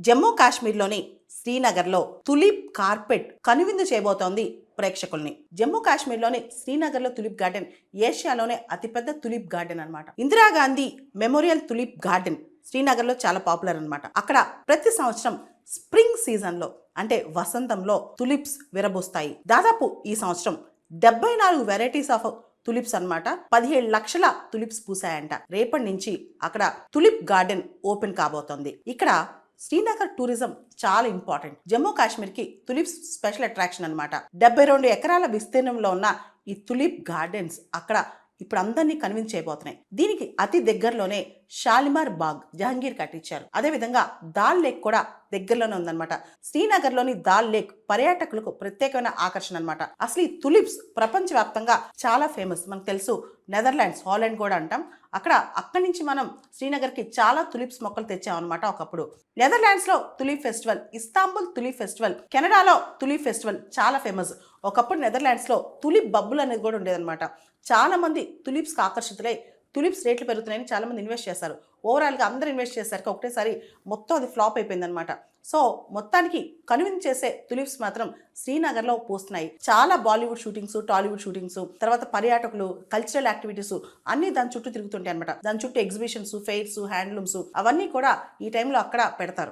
జమ్మూ కాశ్మీర్లోని శ్రీనగర్లో tulip carpet కనువిందు చేయబోతోంది ప్రేక్షకుల్ని. జమ్మూ కాశ్మీర్లోని శ్రీనగర్లో తులిప్ గార్డెన్ ఏషియాలోనే అతిపెద్ద తులిప్ గార్డెన్ అన్నమాట. ఇందిరాగాంధీ మెమోరియల్ తులిప్ గార్డెన్ శ్రీనగర్లో చాలా పాపులర్ అన్నమాట. అక్కడ ప్రతి సంవత్సరం స్ప్రింగ్ సీజన్లో అంటే వసంతంలో తులిప్స్ విరబూస్తాయి. దాదాపు ఈ సంవత్సరం 74 వెరైటీస్ ఆఫ్ తులిప్స్ అన్నమాట. 17 లక్షల తులిప్స్ పూసాయంట. రేపటి నుంచి అక్కడ తులిప్ గార్డెన్ ఓపెన్ కాబోతోంది. ఇక్కడ శ్రీనగర్ టూరిజం చాలా ఇంపార్టెంట్. జమ్మూ కాశ్మీర్కి తులిప్స్ స్పెషల్ అట్రాక్షన్ అన్నమాట. 72 ఎకరాల విస్తీర్ణంలో ఉన్న ఈ తులిప్ గార్డెన్స్ అక్కడ ఇప్పుడు అందరినీ కన్విన్స్ చేయబోతున్నాయి. దీనికి అతి దగ్గరలోనే షాలిమార్ బాగ్ జహంగీర్ కట్టించారు. అదేవిధంగా దాల్ లేక్ కూడా దగ్గరలోనే ఉందన్నమాట. శ్రీనగర్లోని దాల్ లేక్ పర్యాటకులకు ప్రత్యేకమైన ఆకర్షణ అన్నమాట. అసలు ఈ తులిప్స్ ప్రపంచవ్యాప్తంగా చాలా ఫేమస్. మనకు తెలుసు నెదర్లాండ్స్, హాలండ్ కూడా అంటాం. అక్కడి నుంచి మనం శ్రీనగర్కి చాలా తులిప్స్ మొక్కలు తెచ్చామన్నమాట ఒకప్పుడు. నెదర్లాండ్స్లో tulip festival, Istanbul tulip festival, కెనడాలో తులిప్ ఫెస్టివల్ చాలా ఫేమస్. ఒకప్పుడు నెదర్లాండ్స్లో తులిప్ బబ్బుల్ అనేది కూడా ఉండేదన్నమాట. చాలా మంది తులిప్స్కి ఆకర్షితులై తులిప్స్ రేట్లు పెరుగుతున్నాయని చాలా మంది ఇన్వెస్ట్ చేశారు. ఓవరాల్గా అందరూ ఇన్వెస్ట్ చేశారు, ఒకటేసారి మొత్తం అది ఫ్లాప్ అయిపోయిందనమాట. సో మొత్తానికి కన్విన్స్ చేసే తులిప్స్ మాత్రం శ్రీనగర్లో పూస్తున్నాయి. చాలా బాలీవుడ్ షూటింగ్స్, టాలీవుడ్ షూటింగ్స్, తర్వాత పర్యాటకులు, కల్చరల్ యాక్టివిటీస్ అన్నీ దాని చుట్టూ తిరుగుతుంటాయి అనమాట. దాని చుట్టూ ఎగ్జిబిషన్స్, ఫెయిర్స్, హ్యాండ్లూమ్స్ అవన్నీ కూడా ఈ టైంలో అక్కడ పెడతారు.